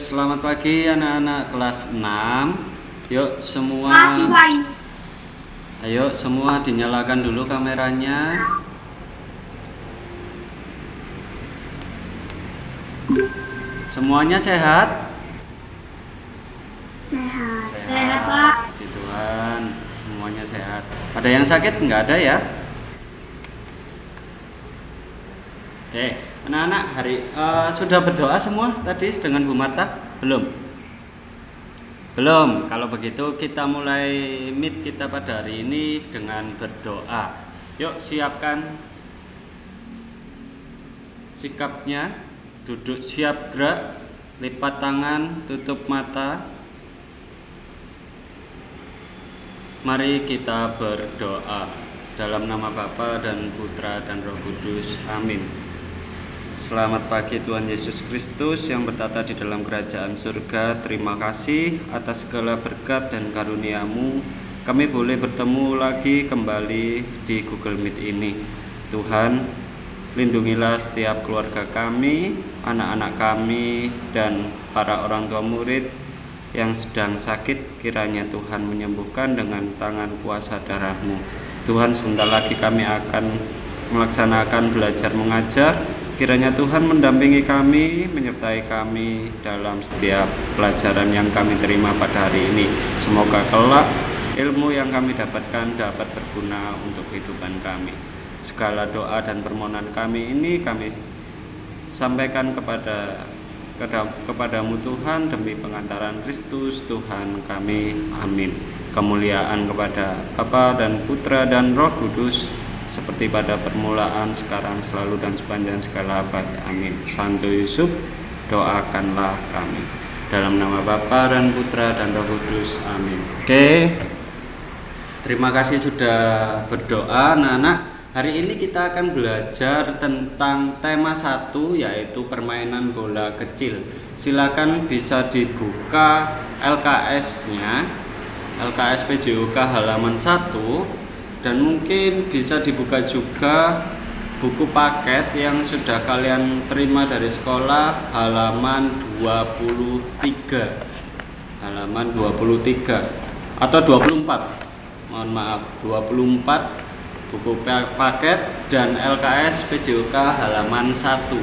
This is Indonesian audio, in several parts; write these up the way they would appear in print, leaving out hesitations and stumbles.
Selamat pagi anak-anak kelas 6. Yuk semua. Ayo semua dinyalakan dulu kameranya. Semuanya sehat? Sehat, Pak. Puji Tuhan, semuanya sehat. Ada yang sakit? Nggak ada ya? Oke, anak-anak sudah berdoa semua tadi dengan Bu Marta? Belum? Belum. Kalau begitu kita mulai meet kita pada hari ini dengan berdoa. Yuk siapkan sikapnya, duduk siap gerak, lipat tangan, tutup mata. Mari kita berdoa dalam nama Bapa dan Putra dan Roh Kudus. Amin. Selamat pagi Tuhan Yesus Kristus yang bertata di dalam kerajaan surga. Terima kasih atas segala berkat dan karunia-Mu. Kami boleh bertemu lagi kembali di Google Meet ini. Tuhan, lindungilah setiap keluarga kami, anak-anak kami, dan para orang tua murid yang sedang sakit. Kiranya Tuhan menyembuhkan dengan tangan kuasa darah-Mu. Tuhan, sebentar lagi kami akan melaksanakan belajar mengajar. Kiranya Tuhan mendampingi kami, menyertai kami dalam setiap pelajaran yang kami terima pada hari ini. Semoga kelak ilmu yang kami dapatkan dapat berguna untuk kehidupan kami. Segala doa dan permohonan kami ini kami sampaikan kepadamu Tuhan, demi pengantaran Kristus Tuhan kami. Amin. Kemuliaan kepada Bapa dan Putra dan Roh Kudus, seperti pada permulaan, sekarang, selalu, dan sepanjang segala abad. Amin. Santo Yusuf, doakanlah kami. Dalam nama Bapa dan Putra dan Roh Kudus. Amin. Oke. Terima kasih sudah berdoa, anak-anak. Hari ini kita akan belajar tentang tema 1, yaitu permainan bola kecil. Silakan bisa dibuka LKS-nya, LKS PJOK halaman 1. Dan mungkin bisa dibuka juga buku paket yang sudah kalian terima dari sekolah, halaman 23. Halaman 23 atau 24. Mohon maaf, 24 buku paket dan LKS PJOK halaman 1.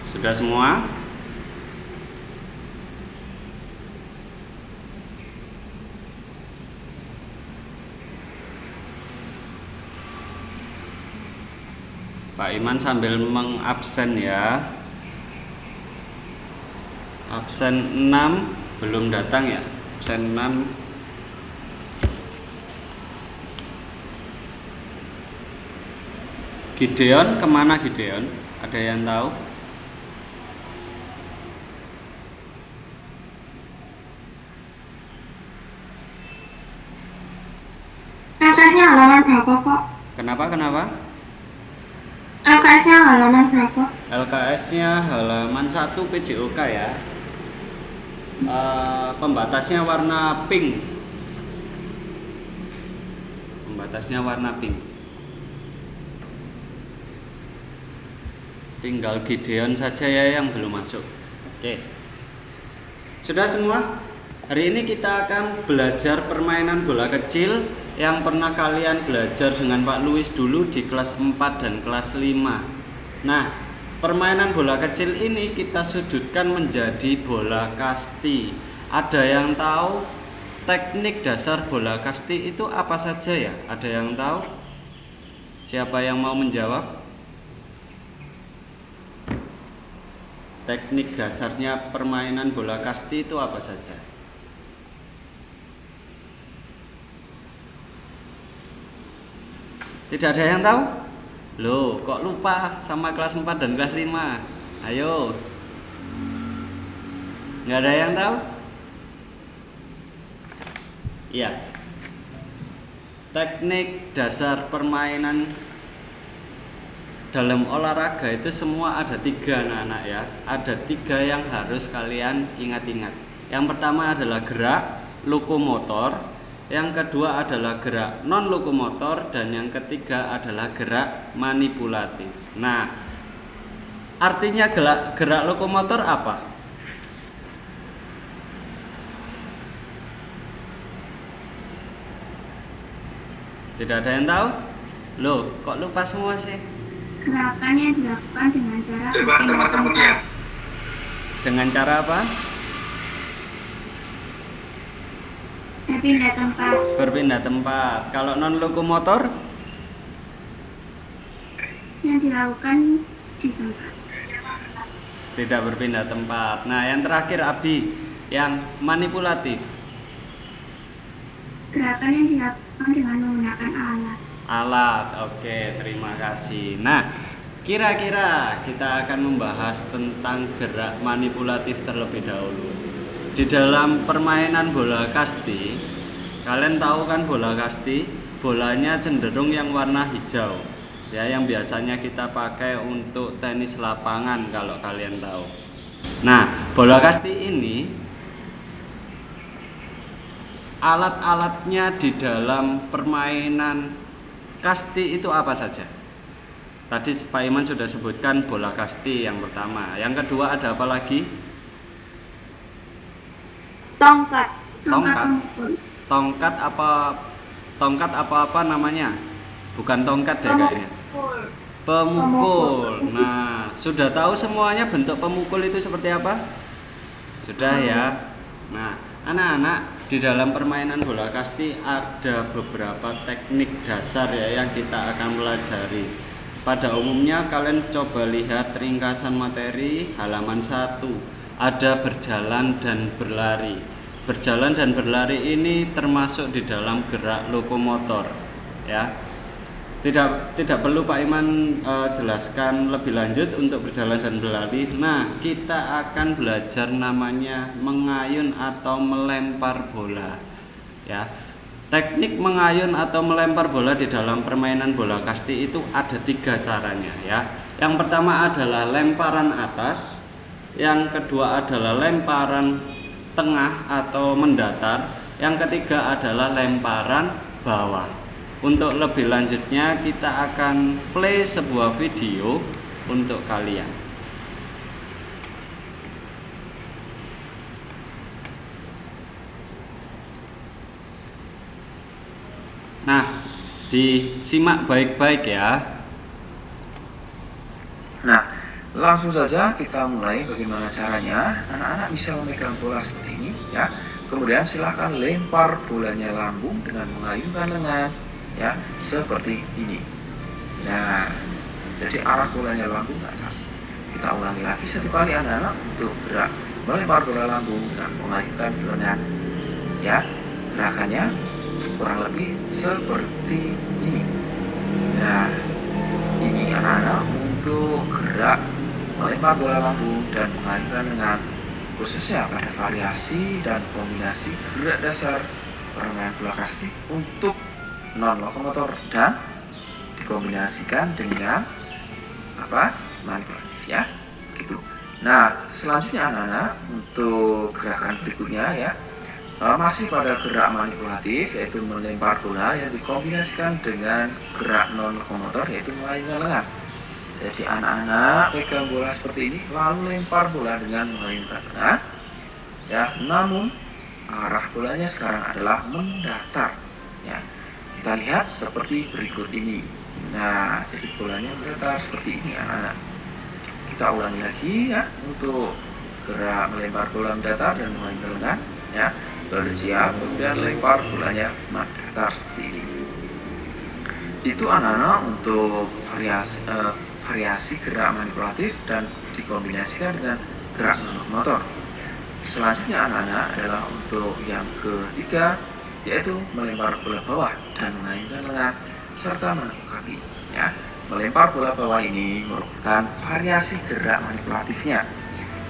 Sudah semua? Pak Iman sambil mengabsen ya. Absen 6 belum datang ya. Absen 6. Gideon kemana Gideon? Ada yang tahu? LKS-nya halaman berapa, Pak? Kenapa? LKS-nya halaman berapa? LKS-nya halaman 1 PJOK ya. Pembatasnya warna pink. Pembatasnya warna pink. Tinggal Gideon saja ya yang belum masuk. Oke. Sudah semua? Hari ini kita akan belajar permainan bola kecil yang pernah kalian belajar dengan Pak Luis dulu di kelas 4 dan kelas 5. Nah, permainan bola kecil ini kita sudutkan menjadi bola kasti. Ada yang tahu teknik dasar bola kasti itu apa saja ya? Ada yang tahu? Siapa yang mau menjawab? Teknik dasarnya permainan bola kasti itu apa saja? Tidak ada yang tahu? Loh, kok lupa sama kelas 4 dan kelas 5? Ayo. Nggak ada yang tahu? Iya. Teknik dasar permainan dalam olahraga itu semua ada 3 anak-anak ya. Ada 3 yang harus kalian ingat-ingat. Yang pertama adalah gerak lokomotor. Yang kedua adalah gerak non lokomotor dan yang ketiga adalah gerak manipulatif. Nah, artinya gerak lokomotor apa? Tidak ada yang tahu? Loh, kok lupa semua sih? Gerakan yang dilakukan dengan cara berpindah tempat. Dengan cara apa? Berpindah tempat. Berpindah tempat. Kalau non lokomotor? Yang dilakukan di tempat. Tidak berpindah tempat. Nah, yang terakhir Abi, yang manipulatif. Gerakan yang dilakukan dengan menggunakan alat. Alat, oke, terima kasih. Nah, kira-kira kita akan membahas tentang gerak manipulatif terlebih dahulu. Di dalam permainan bola kasti, kalian tahu kan bola kasti? Bolanya cenderung yang warna hijau, ya, yang biasanya kita pakai untuk tenis lapangan kalau kalian tahu. Nah, bola kasti ini alat-alatnya di dalam permainan kasti itu apa saja? Tadi Pak Iman sudah sebutkan bola kasti yang pertama. Yang kedua ada apa lagi? Tongkat. Tongkat. Pemukul. Tongkat apa namanya? Bukan tongkat deh kayaknya. Pemukul. Nah, sudah tahu semuanya bentuk pemukul itu seperti apa? Sudah ya. Nah, anak-anak, di dalam permainan bola kasti ada beberapa teknik dasar ya yang kita akan pelajari. Pada umumnya kalian coba lihat ringkasan materi halaman 1. Ada berjalan dan berlari. Berjalan dan berlari ini termasuk di dalam gerak lokomotor ya. Tidak perlu Pak Iman jelaskan lebih lanjut untuk berjalan dan berlari. Nah, kita akan belajar namanya mengayun atau melempar bola. Ya, teknik mengayun atau melempar bola di dalam permainan bola kasti itu ada 3 caranya ya. Yang pertama adalah lemparan atas, yang kedua adalah lemparan tengah atau mendatar, yang ketiga adalah lemparan bawah. Untuk lebih lanjutnya kita akan play sebuah video untuk kalian. Nah, disimak baik-baik ya. Nah, langsung saja kita mulai bagaimana caranya anak-anak bisa memegang bola seperti ini ya. Kemudian silakan lempar bolanya lambung dengan mengayunkan lengan ya, seperti ini. Nah, jadi arah bolanya lambung ke atas. Kita ulangi lagi 1 kali anak-anak untuk gerak melempar bola lambung dengan mengayunkan lengan ya. Gerakannya kurang lebih seperti ini. Nah, ini anak-anak untuk gerak melempar bola lambung dan mengayunkan lengan, khususnya pada variasi dan kombinasi gerak dasar permainan bola kasti untuk non lokomotor dan dikombinasikan dengan manipulatif ya, gitu. Nah, selanjutnya anak-anak untuk gerakan berikutnya ya, masih pada gerak manipulatif yaitu melempar bola yang dikombinasikan dengan gerak non lokomotor yaitu mengayunkan lengan. Jadi anak-anak pegang bola seperti ini lalu lempar bola dengan mengayunkan lengan ya, namun arah bolanya sekarang adalah mendatar ya. Kita lihat seperti berikut ini. Nah, jadi bolanya mendatar seperti ini anak-anak. Kita ulangi lagi ya untuk gerak melempar bola mendatar dan mengayunkan lengan ya. Bersiap, kemudian lempar bolanya mendatar seperti ini. Itu anak-anak untuk variasi gerak manipulatif dan dikombinasikan dengan gerak non-motor. Selanjutnya anak-anak adalah untuk yang ketiga, yaitu melempar bola bawah dan mengayunkan lengan serta menekuk kaki ya. Melempar bola bawah ini merupakan variasi gerak manipulatifnya,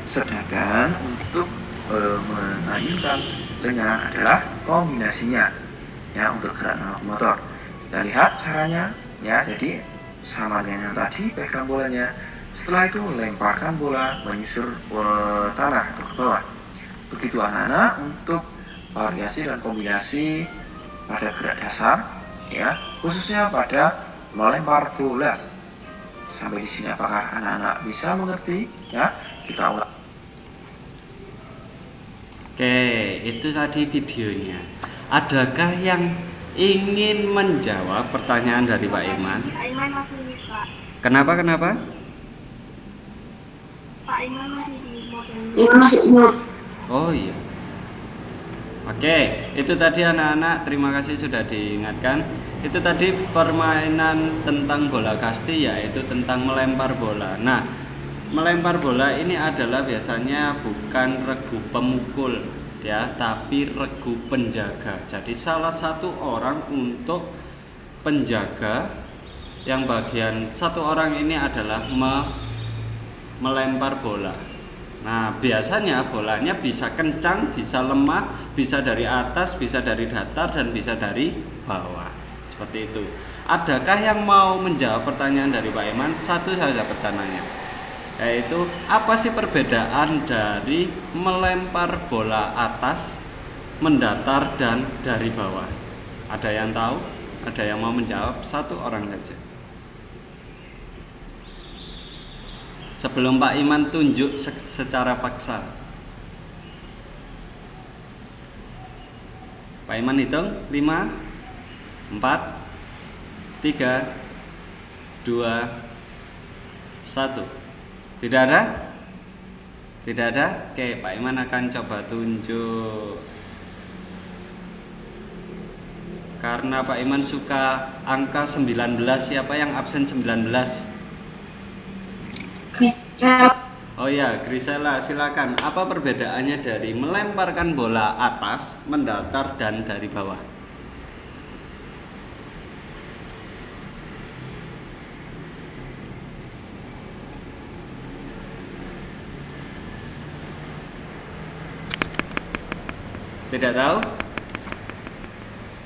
sedangkan untuk mengayunkan lengan adalah kombinasinya ya untuk gerak non-motor. Kita lihat caranya ya. Jadi sama dengan yang tadi, pegang bolanya, setelah itu lemparkan bola menyusur tanah atau ke bawah. Begitu anak-anak untuk variasi dan kombinasi pada gerak dasar ya, khususnya pada melempar bola. Sampai di sini apakah anak-anak bisa mengerti? Ya, kita ulang. Oke, itu tadi videonya. Adakah yang ingin menjawab pertanyaan dari Pak Iman? Pak Iman masih bisa. Kenapa? Pak Iman masih di model. Iman masih mute. Oh iya. Oke, itu tadi anak-anak, terima kasih sudah diingatkan. Itu tadi permainan tentang bola kasti, yaitu tentang melempar bola. Nah, melempar bola ini adalah biasanya bukan regu pemukul ya, tapi regu penjaga. Jadi salah satu orang untuk penjaga, yang bagian satu orang ini adalah melempar bola. Nah, biasanya bolanya bisa kencang, bisa lemah, bisa dari atas, bisa dari datar, dan bisa dari bawah. Seperti itu. Adakah yang mau menjawab pertanyaan dari Pak Iman? Satu saja pertanyaannya, yaitu apa sih perbedaan dari melempar bola atas, mendatar, dan dari bawah? Ada yang tahu? Ada yang mau menjawab? Satu orang saja. Sebelum Pak Iman tunjuk secara paksa. Pak Iman hitung 5, 4, 3, 2, 1. Tidak ada? Tidak ada? Oke, Pak Iman akan coba tunjuk. Karena Pak Iman suka angka 19, siapa yang absen 19? Oh ya, Grisela, silakan. Apa perbedaannya dari melemparkan bola atas, mendatar, dan dari bawah? Tidak tahu?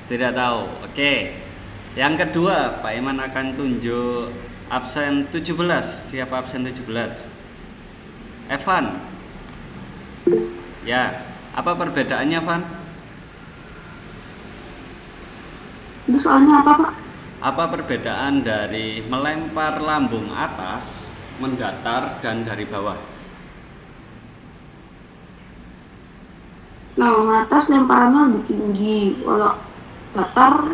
Tidak tahu. Oke. Yang kedua, Pak Iman akan tunjuk absen 17. Siapa absen 17? Evan. Ya, apa perbedaannya, Evan? Itu soalnya apa, Pak? Apa perbedaan dari melempar lambung atas, mendatar, dan dari bawah? Lambung atas lemparannya lebih tinggi, kalau datar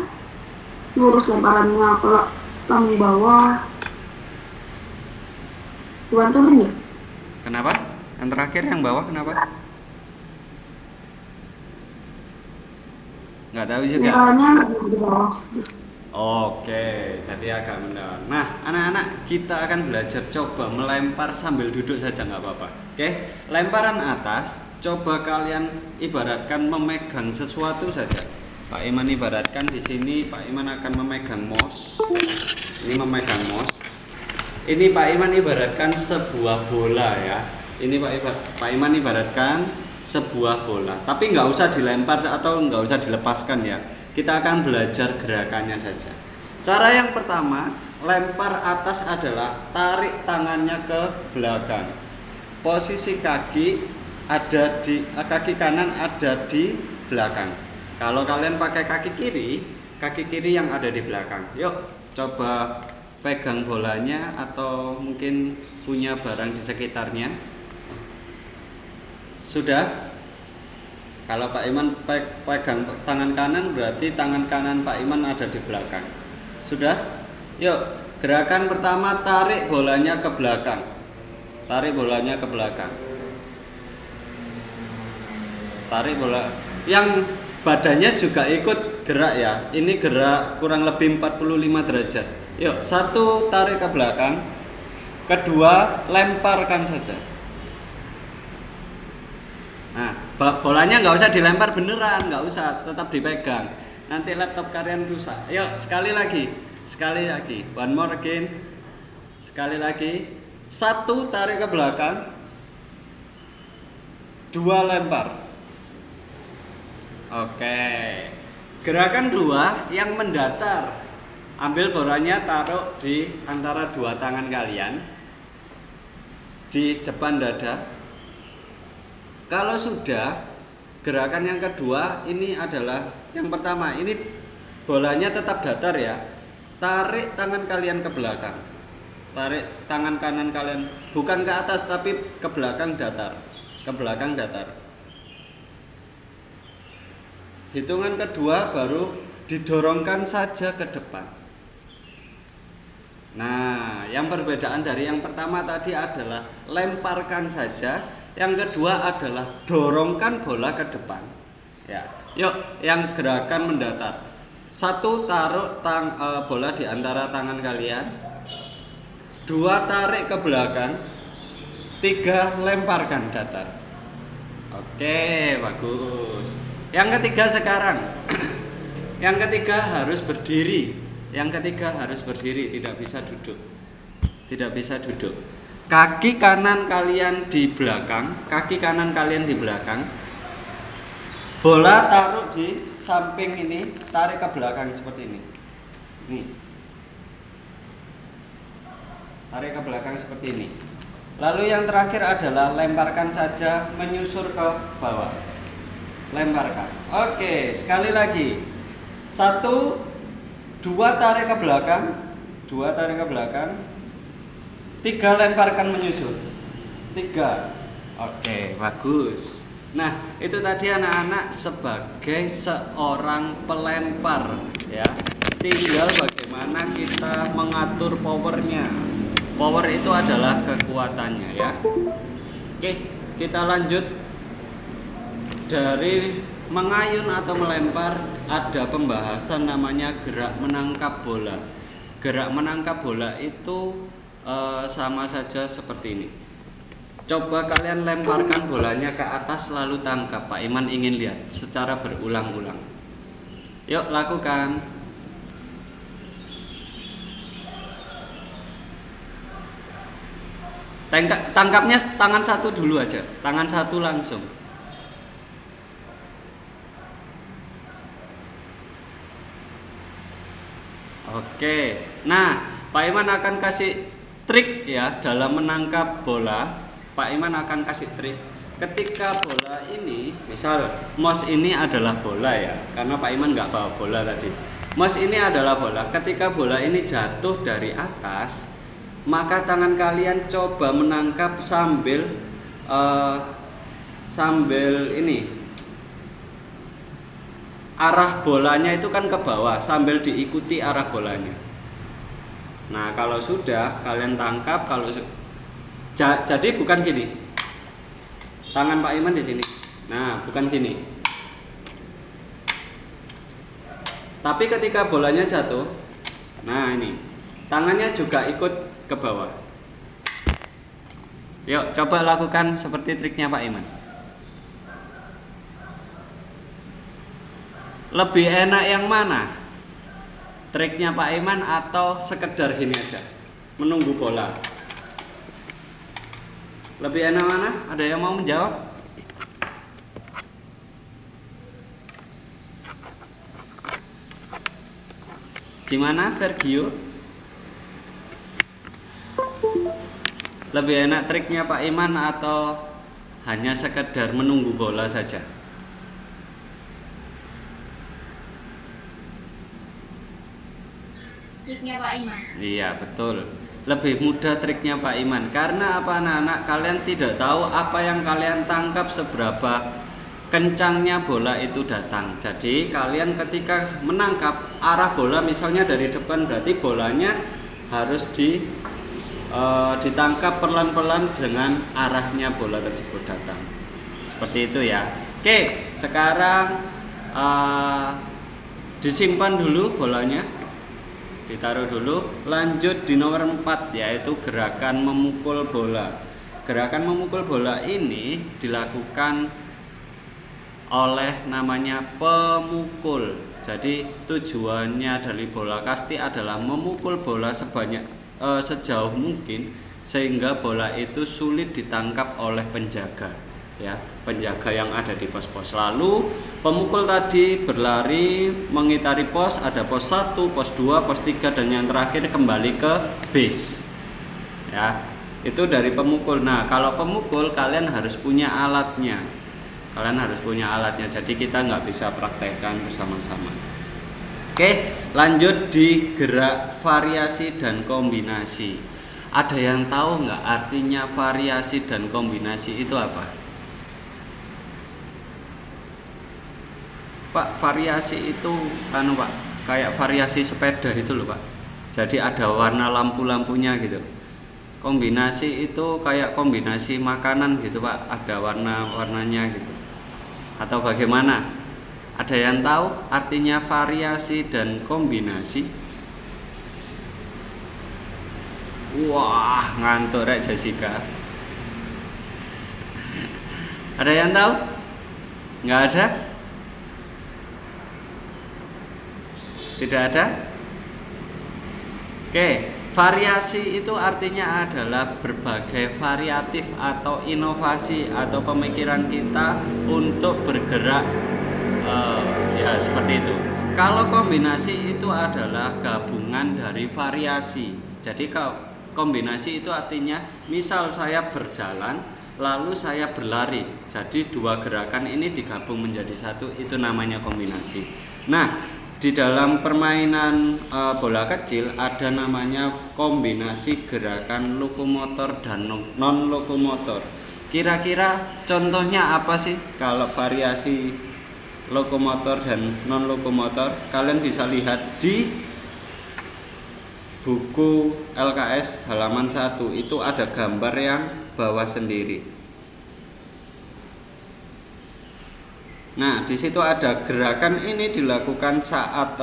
lurus lemparannya, kalau lambung bawah bukan turun ya? Kenapa? Yang terakhir yang bawah kenapa? Nggak tahu juga. Lemparannya lebih di bawah. Oke, jadi agak mendalam. Nah, anak-anak, kita akan belajar coba melempar sambil duduk saja, nggak apa-apa. Oke, lemparan atas, coba kalian ibaratkan memegang sesuatu saja. Pak Iman ibaratkan di sini, Pak Iman akan memegang mouse. Ini memegang mouse. Ini Pak Iman ibaratkan sebuah bola ya. Ini Pak Iman ibaratkan sebuah bola. Tapi nggak usah dilempar atau nggak usah dilepaskan ya. Kita akan belajar gerakannya saja. Cara yang pertama, lempar atas adalah tarik tangannya ke belakang. Posisi kaki kanan ada di belakang. Kalau kalian pakai kaki kiri yang ada di belakang. Yuk, coba pegang bolanya atau mungkin punya barang di sekitarnya. Sudah? Kalau Pak Iman pegang tangan kanan, berarti tangan kanan Pak Iman ada di belakang. Sudah? Yuk, gerakan pertama, tarik bolanya ke belakang. Tarik bolanya ke belakang. Tarik bola. Yang badannya juga ikut gerak ya. Ini gerak kurang lebih 45 derajat. Yuk, satu, tarik ke belakang. Kedua, lemparkan saja. Nah, bolanya nggak usah dilempar beneran, nggak usah, tetap dipegang. Nanti laptop kalian rusak. Yuk, sekali lagi, one more again. Sekali lagi, satu, tarik ke belakang. Dua, lempar. Oke. Gerakan dua, yang mendatar. Ambil bolanya, taruh di antara dua tangan kalian di depan dada. Kalau sudah, gerakan yang kedua ini adalah yang pertama. Ini bolanya tetap datar ya. Tarik tangan kalian ke belakang. tarik tangan kanan kalian bukan ke atas tapi ke belakang datar. Ke belakang datar. Hitungan kedua baru didorongkan saja ke depan. Nah, yang perbedaan dari yang pertama tadi adalah lemparkan saja, yang kedua adalah dorongkan bola ke depan. Ya, yuk yang gerakan mendatar. 1 taruh bola di antara tangan kalian. 2 tarik ke belakang. 3 lemparkan datar. Oke, bagus. Yang ketiga sekarang. Yang ketiga harus berdiri. Yang ketiga harus berdiri, tidak bisa duduk. Tidak bisa duduk. Kaki kanan kalian di belakang, kaki kanan kalian di belakang. Bola taruh di samping ini, tarik ke belakang seperti ini. Nih. Tarik ke belakang seperti ini. Lalu yang terakhir adalah lemparkan saja, menyusur ke bawah. Lemparkan. Oke, sekali lagi. 1, 2 tarik ke belakang. 2 tarik ke belakang. 3 lemparkan menyusur. 3. Oke, bagus. Nah, itu tadi anak-anak sebagai seorang pelempar ya. Tinggal bagaimana kita mengatur powernya. Power itu adalah kekuatannya ya. Oke, kita lanjut. Dari mengayun atau melempar ada pembahasan namanya gerak menangkap bola. Gerak menangkap bola itu sama saja seperti ini. Coba kalian lemparkan bolanya ke atas lalu tangkap. Pak Iman ingin lihat secara berulang-ulang. Yuk lakukan. Tangkapnya tangan satu dulu aja. Tangan satu langsung. Oke. Nah, Pak Iman akan kasih trik ya dalam menangkap bola. Pak Iman akan kasih trik. Ketika bola ini, misal mouse ini adalah bola ya, karena Pak Iman nggak bawa bola tadi. Mouse ini adalah bola. Ketika bola ini jatuh dari atas, maka tangan kalian coba menangkap sambil ini. Arah bolanya itu kan ke bawah, sambil diikuti arah bolanya. Nah, kalau sudah kalian tangkap, jadi bukan gini. Tangan Pak Iman di sini. Nah, bukan gini. Tapi ketika bolanya jatuh, nah ini. Tangannya juga ikut ke bawah. Yuk, coba lakukan seperti triknya Pak Iman. Lebih enak yang mana? Triknya Pak Iman atau sekedar gini aja? Menunggu bola. Lebih enak mana? Ada yang mau menjawab? Gimana Vergio? Lebih enak triknya Pak Iman atau hanya sekedar menunggu bola saja? Triknya Pak Iman. Iya, betul. Lebih mudah triknya Pak Iman. Karena apa anak-anak? Kalian tidak tahu apa yang kalian tangkap seberapa kencangnya bola itu datang. Jadi kalian ketika menangkap arah bola misalnya dari depan, berarti bolanya harus ditangkap pelan-pelan dengan arahnya bola tersebut datang. Seperti itu ya. Oke, sekarang disimpan dulu bolanya. Ditaruh dulu. Lanjut di nomor 4 yaitu gerakan memukul bola. Gerakan memukul bola ini dilakukan oleh namanya pemukul. Jadi tujuannya dari bola kasti adalah memukul bola sejauh mungkin sehingga bola itu sulit ditangkap oleh penjaga ya, penjaga yang ada di pos-pos. Lalu pemukul tadi berlari mengitari pos, ada pos 1, pos 2, pos 3 dan yang terakhir kembali ke base. Ya, itu dari pemukul. Nah, kalau pemukul kalian harus punya alatnya. Kalian harus punya alatnya. Jadi kita nggak bisa praktekkan bersama-sama. Oke, lanjut di gerak variasi dan kombinasi. Ada yang tahu nggak artinya variasi dan kombinasi itu apa? Pak, variasi itu Pak, kayak variasi sepeda itu loh Pak. Jadi ada warna lampu-lampunya gitu. Kombinasi itu kayak kombinasi makanan gitu Pak, ada warna-warnanya gitu. Atau bagaimana? Ada yang tahu artinya variasi dan kombinasi? Wah, ngantuk rek Jessica. Ada yang tahu? Nggak ada? Tidak ada? Oke, variasi itu artinya adalah berbagai variatif atau inovasi atau pemikiran kita untuk bergerak, ya seperti itu. Kalau kombinasi itu adalah gabungan dari variasi. Jadi kombinasi itu artinya misal saya berjalan lalu saya berlari, jadi dua gerakan ini digabung menjadi satu, itu namanya kombinasi. Nah, di dalam permainan bola kecil ada namanya kombinasi gerakan lokomotor dan non lokomotor. Kira-kira contohnya apa sih kalau variasi lokomotor dan non lokomotor? Kalian bisa lihat di buku LKS halaman 1, itu ada gambar yang bawah sendiri. Nah, di situ ada gerakan ini dilakukan saat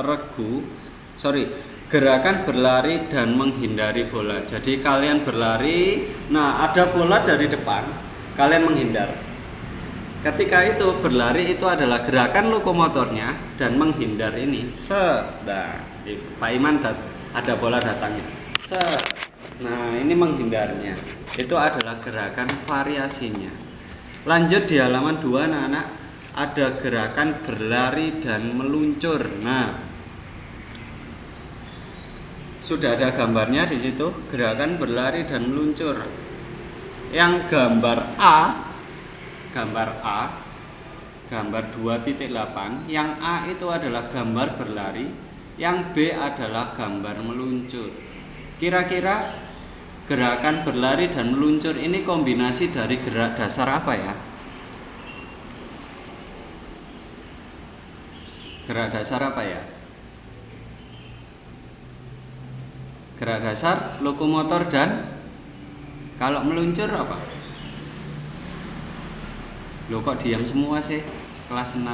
gerakan berlari dan menghindari bola. Jadi kalian berlari, nah ada bola dari depan, kalian menghindar. Ketika itu berlari itu adalah gerakan lokomotornya dan menghindar ini. Nah, Pak Iman ada bola datangnya. Nah, ini menghindarnya. Itu adalah gerakan variasinya. Lanjut di halaman 2 anak-anak, ada gerakan berlari dan meluncur. Nah, sudah ada gambarnya di situ, gerakan berlari dan meluncur. Yang gambar gambar 2.8, yang A itu adalah gambar berlari, yang B adalah gambar meluncur. Kira-kira gerakan berlari dan meluncur ini kombinasi dari gerak dasar apa ya? Gerak dasar apa ya? Gerak dasar lokomotor dan kalau meluncur apa? Loh kok diam semua sih? Kelas 6.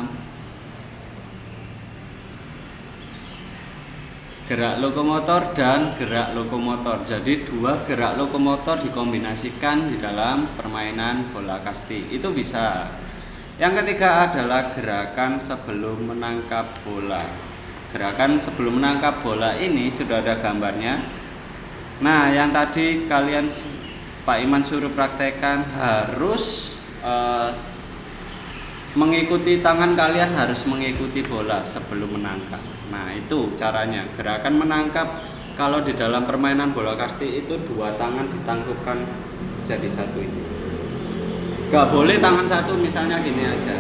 Gerak lokomotor dan gerak lokomotor. Jadi dua gerak lokomotor dikombinasikan di dalam permainan bola kasti. Itu bisa. Yang ketiga adalah gerakan sebelum menangkap bola. Gerakan sebelum menangkap bola ini sudah ada gambarnya. Nah, yang tadi kalian Pak Iman suruh praktekkan harus mengikuti, tangan kalian harus mengikuti bola sebelum menangkap. Nah, itu caranya. Gerakan menangkap kalau di dalam permainan bola kasti itu dua tangan ditangkupkan jadi satu ini. Gak boleh tangan satu misalnya gini aja.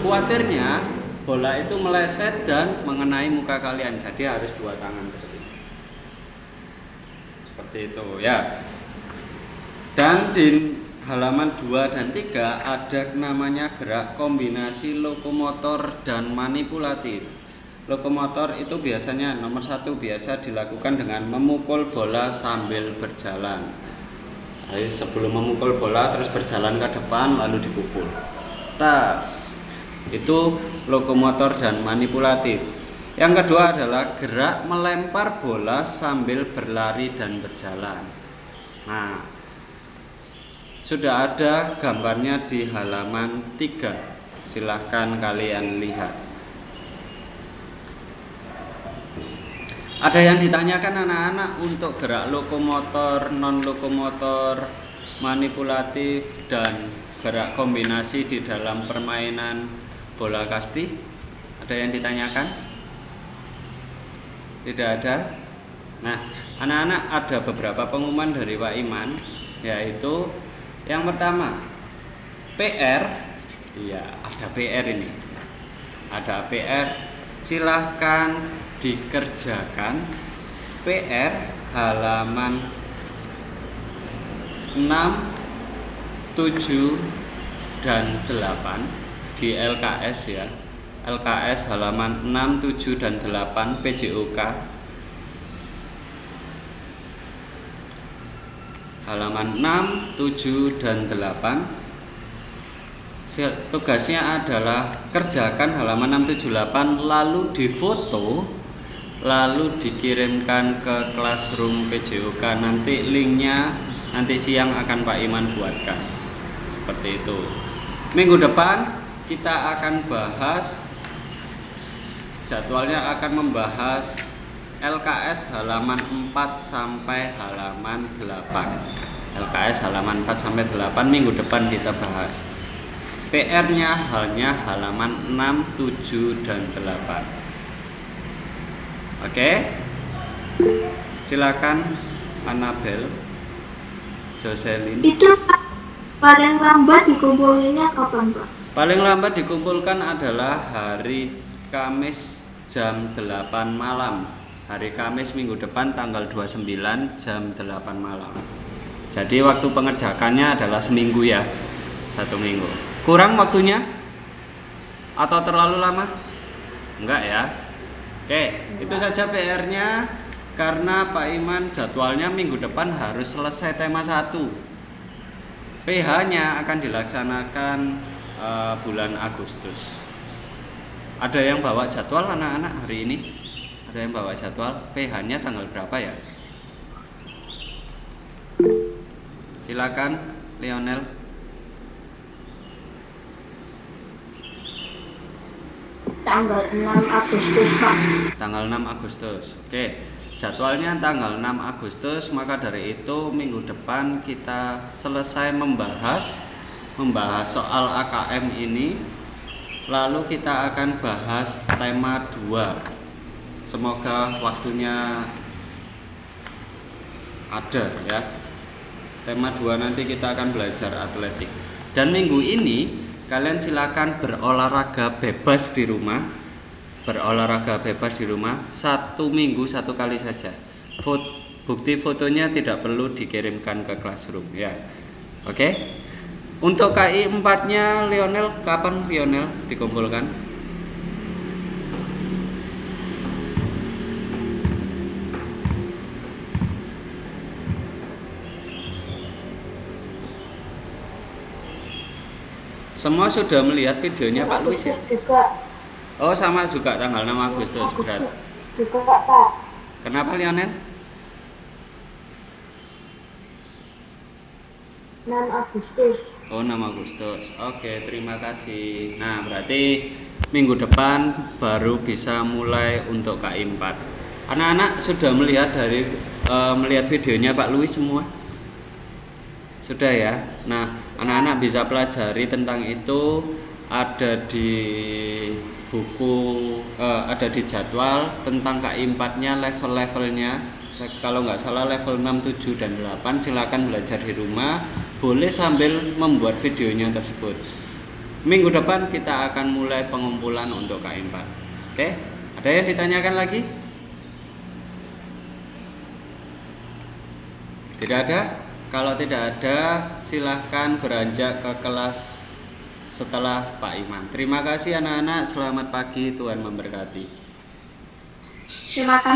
Kuatirnya bola itu meleset dan mengenai muka kalian. Jadi harus dua tangan seperti itu ya. Dan di halaman 2 dan 3 ada namanya gerak kombinasi lokomotor dan manipulatif. Lokomotor itu biasanya nomor 1 biasa dilakukan dengan memukul bola sambil berjalan. Jadi sebelum memukul bola terus berjalan ke depan lalu dipukul. Tas. Itu lokomotor dan manipulatif. Yang kedua adalah gerak melempar bola sambil berlari dan berjalan. Nah, sudah ada gambarnya di halaman 3. Silahkan kalian lihat. Ada yang ditanyakan anak-anak untuk gerak lokomotor, non lokomotor, manipulatif dan gerak kombinasi di dalam permainan bola kasti? Ada yang ditanyakan? Tidak ada? Nah, anak-anak ada beberapa pengumuman dari Pak Iman, yaitu yang pertama, PR. Iya, ada PR ini. Ada PR, silahkan dikerjakan PR halaman 6, 7, dan 8 di LKS ya. LKS halaman 6, 7, dan 8 PJOK. Halaman 6, 7, dan 8. Tugasnya adalah kerjakan halaman 6, 7, 8 lalu difoto, lalu dikirimkan ke Classroom PJOK. Nanti linknya nanti siang akan Pak Iman buatkan. Seperti itu. Minggu depan kita akan bahas, jadwalnya akan membahas LKS halaman 4 sampai halaman 8. LKS halaman 4 sampai 8 minggu depan kita bahas. PR-nya hanya halaman 6, 7, dan 8. Oke? Silakan Anabel, Jocelyn. Itu paling lambat dikumpulnya kapan, Pak? Paling lambat dikumpulkan adalah hari Kamis jam 8 malam. Hari Kamis minggu depan tanggal 29 jam 8 malam. Jadi waktu pengerjakannya adalah seminggu ya. 1 minggu. Kurang waktunya? Atau terlalu lama? Enggak ya. Oke, itu saja PR-nya. Karena Pak Iman jadwalnya minggu depan harus selesai tema 1. PH-nya akan dilaksanakan bulan Agustus. Ada yang bawa jadwal anak-anak hari ini? Ada yang bawa jadwal? PH-nya tanggal berapa ya? Silakan Lionel. Tanggal 6 Agustus, Pak. Tanggal 6 Agustus. Oke. Jadwalnya tanggal 6 Agustus, maka dari itu minggu depan kita selesai membahas soal AKM ini. Lalu kita akan bahas tema 2. Semoga waktunya ada ya. Tema 2 nanti kita akan belajar atletik. Dan minggu ini kalian silakan berolahraga bebas di rumah. Berolahraga bebas di rumah 1 minggu 1 kali saja. Bukti fotonya tidak perlu dikirimkan ke Classroom ya. Oke? Untuk KI 4-nya Lionel, kapan Lionel dikumpulkan? Semua sudah melihat videonya Pak Luis ya? Juga. Oh sama juga tanggal 6 Agustus berat. Juga, Pak. Kenapa Lionel? 6 Agustus. Oh 6 Agustus. Oke, terima kasih. Nah berarti minggu depan baru bisa mulai untuk KI 4. Anak-anak sudah melihat melihat videonya Pak Luis semua? Sudah ya. Nah anak-anak bisa pelajari tentang itu, ada di buku, ada di jadwal tentang KI 4-nya, level-levelnya. Kalau nggak salah level 6, 7, dan 8. Silakan belajar di rumah, boleh sambil membuat videonya tersebut. Minggu depan kita akan mulai pengumpulan untuk KI 4. Oke, ada yang ditanyakan lagi? Tidak ada? Kalau tidak ada, silahkan beranjak ke kelas setelah Pak Iman. Terima kasih anak-anak, selamat pagi, Tuhan memberkati. Silakan.